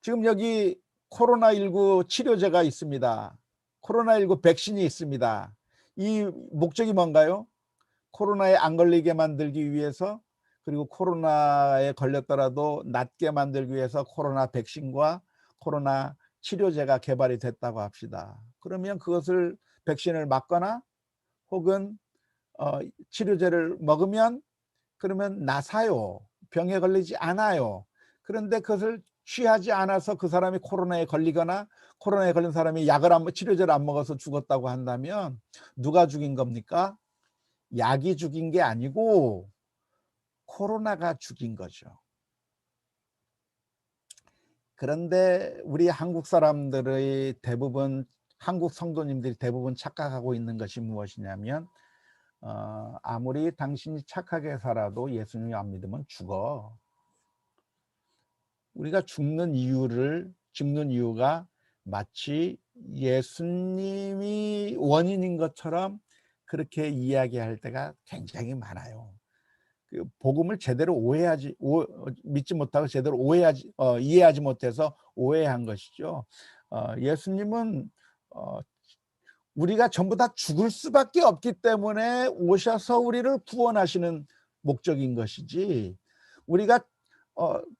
지금 여기 코로나19 치료제가 있습니다. 코로나19 백신이 있습니다. 이 목적이 뭔가요? 코로나에 안 걸리게 만들기 위해서, 그리고 코로나에 걸렸더라도 낫게 만들기 위해서 코로나 백신과 코로나 치료제가 개발이 됐다고 합시다. 그러면 그것을 백신을 맞거나 혹은 치료제를 먹으면 그러면 나사요. 병에 걸리지 않아요. 그런데 그것을 취하지 않아서 그 사람이 코로나에 걸리거나 코로나에 걸린 사람이 치료제를 안 먹어서 죽었다고 한다면 누가 죽인 겁니까? 약이 죽인 게 아니고 코로나가 죽인 거죠. 그런데 우리 한국 사람들의 대부분, 한국 성도님들이 대부분 착각하고 있는 것이 무엇이냐면 아무리 당신이 착하게 살아도 예수님 안 믿으면 죽어. 우리가 죽는 이유가 마치 예수님이 원인인 것처럼 그렇게 이야기할 때가 굉장히 많아요. 그 복음을 제대로 믿지 못하고 제대로 이해하지 못해서 오해한 것이죠. 예수님은 우리가 전부 다 죽을 수밖에 없기 때문에 오셔서 우리를 구원하시는 목적인 것이지, 우리가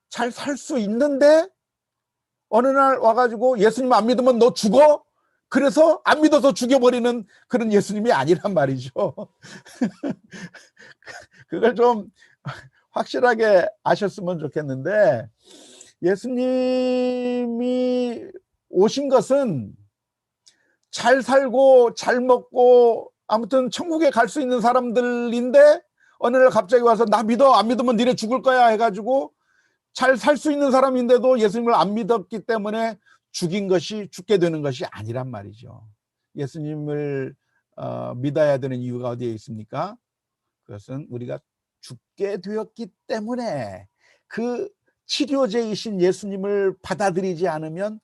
잘 살 수 있는데 어느 날 와가지고 예수님 안 믿으면 너 죽어? 그래서 안 믿어서 죽여버리는 그런 예수님이 아니란 말이죠. 그걸 좀 확실하게 아셨으면 좋겠는데, 예수님이 오신 것은 잘 살고 잘 먹고 아무튼 천국에 갈 수 있는 사람들인데 어느 날 갑자기 와서 나 믿어, 안 믿으면 니네 죽을 거야 해가지고 잘 살 수 있는 사람인데도 예수님을 안 믿었기 때문에 죽게 되는 것이 아니란 말이죠. 예수님을 믿어야 되는 이유가 어디에 있습니까? 그것은 우리가 죽게 되었기 때문에, 그 치료제이신 예수님을 받아들이지 않으면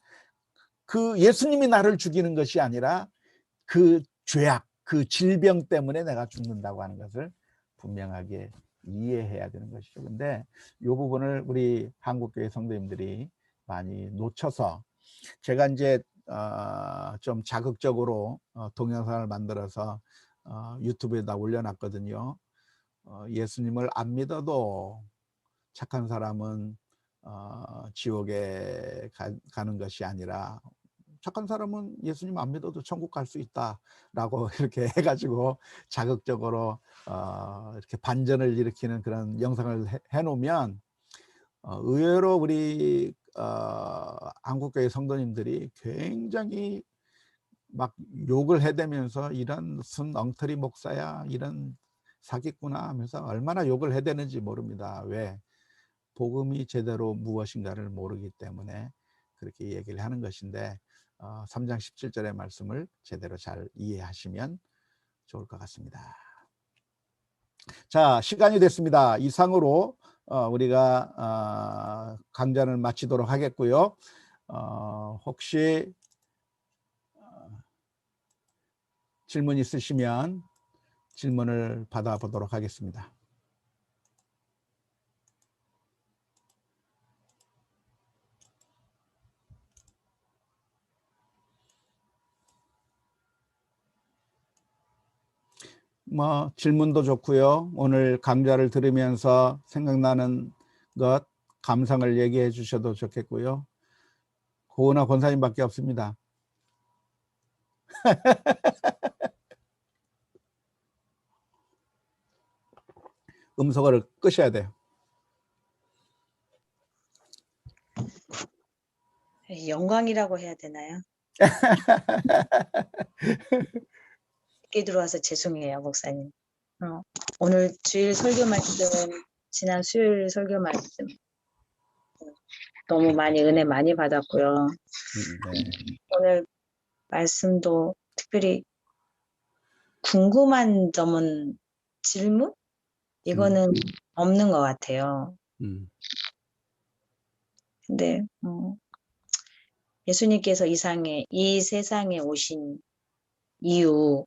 그 예수님이 나를 죽이는 것이 아니라 그 죄악, 그 질병 때문에 내가 죽는다고 하는 것을 분명하게 이해해야 되는 것이죠. 근데 이 부분을 우리 한국교회 성도님들이 많이 놓쳐서, 제가 이제 좀 자극적으로 동영상을 만들어서 유튜브에다 올려놨거든요. 예수님을 안 믿어도 착한 사람은 지옥에 가는 것이 아니라 착한 사람은 예수님 안 믿어도 천국 갈 수 있다라고 이렇게 해가지고 자극적으로 이렇게 반전을 일으키는 그런 영상을 해놓으면 의외로 우리 한국교회 성도님들이 굉장히 막 욕을 해대면서 이런 무슨 엉터리 목사야, 이런 사기꾼아 하면서 얼마나 욕을 해대는지 모릅니다. 왜? 복음이 제대로 무엇인가를 모르기 때문에 그렇게 얘기를 하는 것인데 3장 17절의 말씀을 제대로 잘 이해하시면 좋을 것 같습니다. 자, 시간이 됐습니다. 이상으로 우리가 강좌를 마치도록 하겠고요. 혹시 질문 있으시면 질문을 받아보도록 하겠습니다. 뭐 질문도 좋고요. 오늘 강좌를 들으면서 생각나는 것, 감상을 얘기해 주셔도 좋겠고요. 고은아 권사님밖에 없습니다. 음소거를 끄셔야 돼요. 영광이라고 해야 되나요? 늦게 들어와서 죄송해요, 목사님. 오늘 주일 설교 말씀, 지난 수요일 설교 말씀 너무 많이 은혜 많이 받았고요. 네. 오늘 말씀도 특별히 궁금한 점은 질문? 이거는 없는 것 같아요. 근데 예수님께서 이 세상에 오신 이유,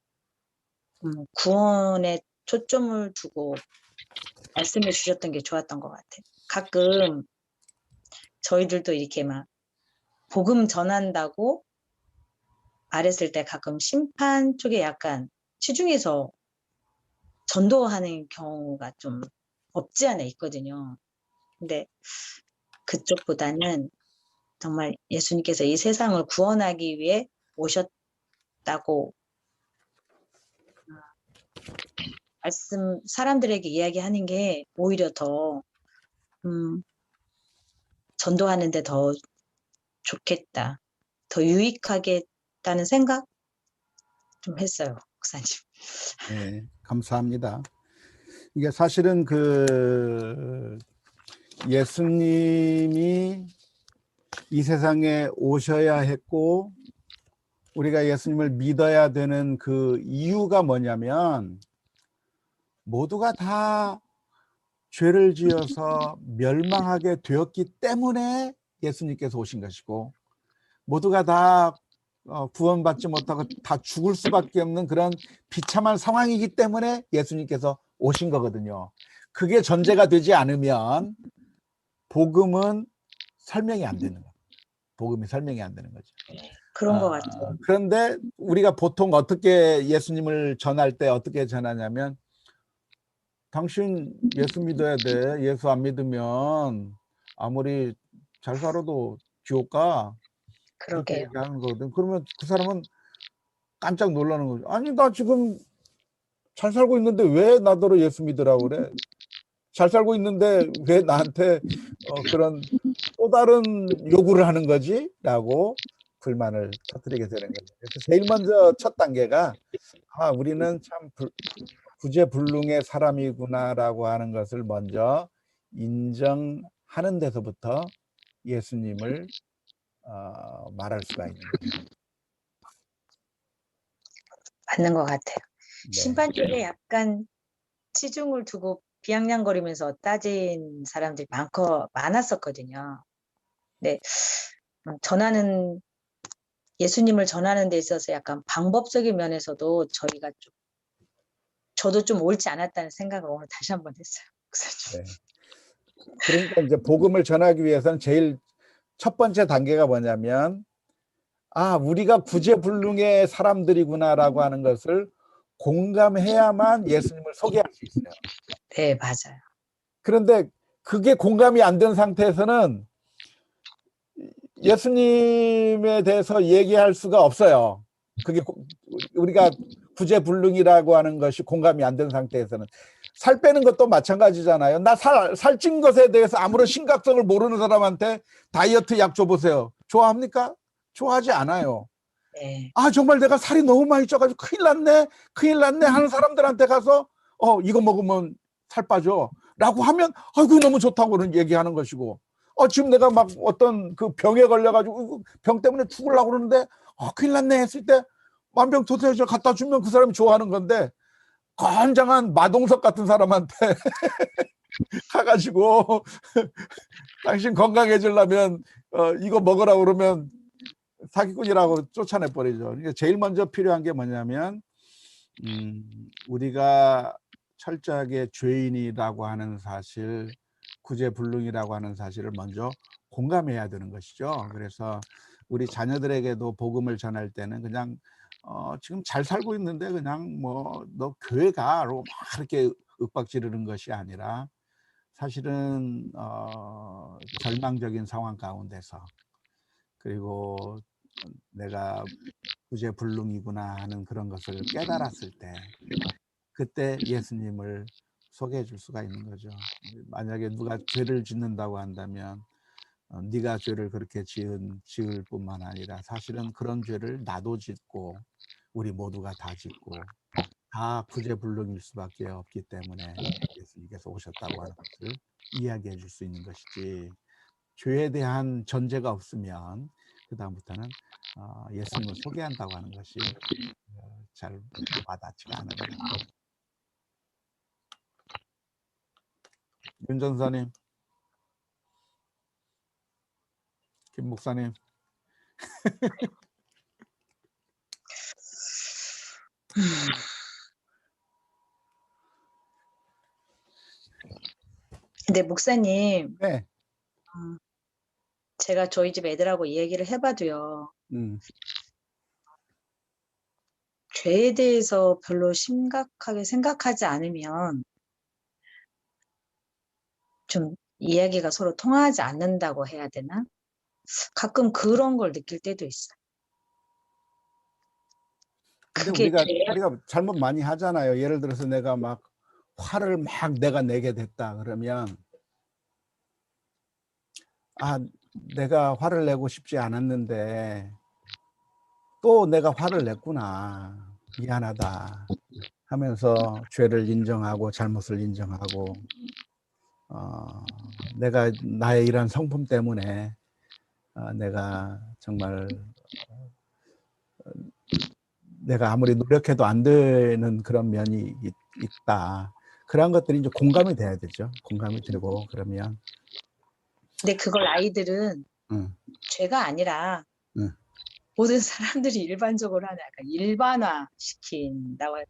구원에 초점을 두고 말씀해 주셨던 게 좋았던 것 같아요. 가끔 저희들도 이렇게 막 복음 전한다고 말했을 때 가끔 심판 쪽에 약간 치중해서 전도하는 경우가 좀 없지 않아 있거든요. 근데 그쪽보다는 정말 예수님께서 이 세상을 구원하기 위해 오셨다고 말씀 사람들에게 이야기하는 게 오히려 더 전도하는데 더 좋겠다, 더 유익하겠다는 생각 좀 했어요, 목사님. 네, 감사합니다. 이게 사실은 예수님이 이 세상에 오셔야 했고 우리가 예수님을 믿어야 되는 그 이유가 뭐냐면 모두가 다 죄를 지어서 멸망하게 되었기 때문에 예수님께서 오신 것이고 모두가 다 구원받지 못하고 다 죽을 수밖에 없는 그런 비참한 상황이기 때문에 예수님께서 오신 거거든요. 그게 전제가 되지 않으면 복음은 설명이 안 되는 거예요. 복음이 설명이 안 되는 거죠. 그런 것 같아요. 그런데 우리가 보통 어떻게 예수님을 전할 때 어떻게 전하냐면 당신 예수 믿어야 돼. 예수 안 믿으면 아무리 잘 살아도 지옥 가. 그렇게 그러게요. 얘기하는 거거든. 그러면 그 사람은 깜짝 놀라는 거죠. 아니 나 지금 잘 살고 있는데 왜 나더러 예수 믿으라고 그래? 잘 살고 있는데 왜 나한테 그런 또 다른 요구를 하는 거지? 라고 불만을 터뜨리게 되는 거죠. 그래서 제일 먼저 첫 단계가 우리는 참 구제불능의 사람이구나라고 하는 것을 먼저 인정하는 데서부터 예수님을 말할 수가 있는 거예요. 맞는 것 같아요. 네. 심판 쪽에 약간 치중을 두고 비아냥거리면서 따진 사람들이 많았었거든요. 근데 예수님을 전하는 데 있어서 약간 방법적인 면에서도 저도 좀 옳지 않았다는 생각을 오늘 다시 한번 했어요. 네. 그러니까 이제 복음을 전하기 위해서는 제일 첫 번째 단계가 뭐냐면 우리가 구제불능의 사람들이구나라고 하는 것을 공감해야만 예수님을 소개할 수 있어요. 네, 맞아요. 그런데 그게 공감이 안 된 상태에서는 예수님에 대해서 얘기할 수가 없어요. 그게 우리가 구제불능이라고 하는 것이 공감이 안 된 상태에서는. 살 빼는 것도 마찬가지잖아요. 나 살찐 것에 대해서 아무런 심각성을 모르는 사람한테 다이어트 약 줘보세요. 좋아합니까? 좋아하지 않아요. 네. 아, 정말 내가 살이 너무 많이 쪄가지고 큰일 났네 하는 사람들한테 가서 이거 먹으면 살 빠져 라고 하면 아이고 너무 좋다고는 얘기하는 것이고, 지금 내가 막 어떤 그 병에 걸려가지고 병 때문에 죽으려고 그러는데 큰일 났네 했을 때 만병통치약을 갖다 주면 그 사람이 좋아하는 건데, 건장한 마동석 같은 사람한테 가가지고 당신 건강해지려면 이거 먹으라고 그러면 사기꾼이라고 쫓아내 버리죠. 그러니까 제일 먼저 필요한 게 뭐냐면 우리가 철저하게 죄인이라고 하는 사실, 구제불능이라고 하는 사실을 먼저 공감해야 되는 것이죠. 그래서 우리 자녀들에게도 복음을 전할 때는 그냥 지금 잘 살고 있는데 그냥 뭐 너 교회 가로 막 이렇게 윽박지르는 것이 아니라, 사실은 절망적인 상황 가운데서, 그리고 내가 구제불능이구나 하는 그런 것을 깨달았을 때, 그때 예수님을 소개해 줄 수가 있는 거죠. 만약에 누가 죄를 짓는다고 한다면 네가 죄를 그렇게 지을 뿐만 아니라 사실은 그런 죄를 나도 짓고 우리 모두가 다 짓고 다 구제불능일 수밖에 없기 때문에 예수님께서 오셨다고 하는 것을 이야기해 줄 수 있는 것이지, 죄에 대한 전제가 없으면 그 다음부터는 예수님을 소개한다고 하는 것이 잘 와닿지가 않은 것 같아요. 윤 전사님, 김 목사님. 근데 목사님, 네. 제가 저희 집 애들하고 얘기를 해봐도요, 죄에 대해서 별로 심각하게 생각하지 않으면 좀 이야기가 서로 통하지 않는다고 해야 되나? 가끔 그런 걸 느낄 때도 있어요. 근데 그게 우리가 죄야? 잘못 많이 하잖아요. 예를 들어서 내가 막 화를 내가 내게 됐다 그러면, 내가 화를 내고 싶지 않았는데 또 내가 화를 냈구나, 미안하다 하면서 죄를 인정하고 잘못을 인정하고, 내가 나의 이런 성품 때문에 내가 정말 내가 아무리 노력해도 안 되는 그런 면이 있다. 그런 것들이 이제 공감이 돼야 되죠. 공감이 되고 그러면. 근데 그걸 아이들은 응, 죄가 아니라 응. 모든 사람들이 일반적으로 하는 약간 일반화 시킨다고 해요.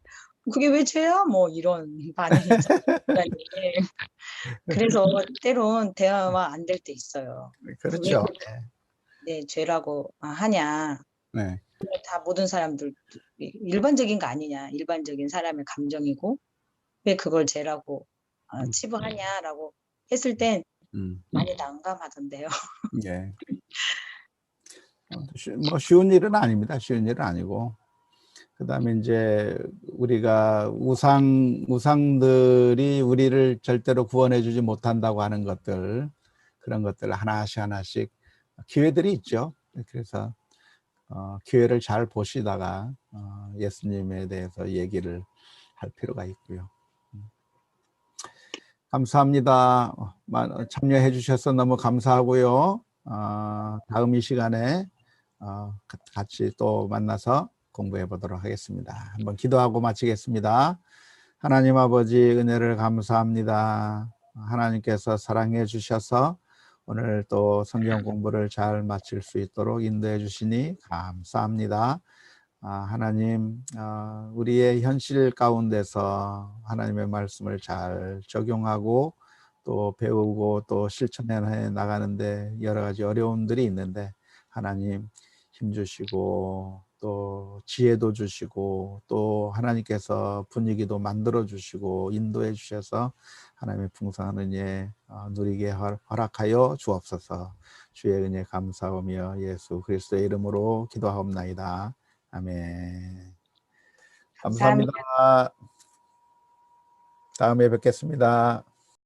그게 왜 죄야? 뭐 이런 반응이 있잖아요. 그래서 때론 대화가 안 될 때 있어요. 왜 그렇죠. 내 죄라고 하냐. 네. 다 모든 사람들 일반적인 거 아니냐. 일반적인 사람의 감정이고 왜 그걸 죄라고 음, 치부하냐라고 했을 땐 음, 많이 난감하던데요. 예. 뭐 쉬운 일은 아닙니다. 쉬운 일은 아니고. 그다음에 이제 우리가 우상들이 우리를 절대로 구원해 주지 못한다고 하는 것들, 그런 것들 하나씩 기회들이 있죠. 그래서 기회를 잘 보시다가 예수님에 대해서 얘기를 할 필요가 있고요. 감사합니다. 참여해 주셔서 너무 감사하고요. 다음 이 시간에 같이 또 만나서 공부해 보도록 하겠습니다. 한번 기도하고 마치겠습니다. 하나님 아버지, 은혜를 감사합니다. 하나님께서 사랑해 주셔서 오늘 또 성경 공부를 잘 마칠 수 있도록 인도해 주시니 감사합니다. 하나님, 우리의 현실 가운데서 하나님의 말씀을 잘 적용하고 또 배우고 또 실천해 나가는데 여러 가지 어려움들이 있는데, 하나님 힘주시고 또 또 지혜도 주시고 또 하나님께서 분위기도 만들어 주시고 인도해 주셔서 하나님의 풍성한 은혜 누리게 허락하여 주옵소서. 주의 은혜 감사하며 예수 그리스도의 이름으로 기도하옵나이다. 아멘. 감사합니다. 감사합니다. 다음에 뵙겠습니다.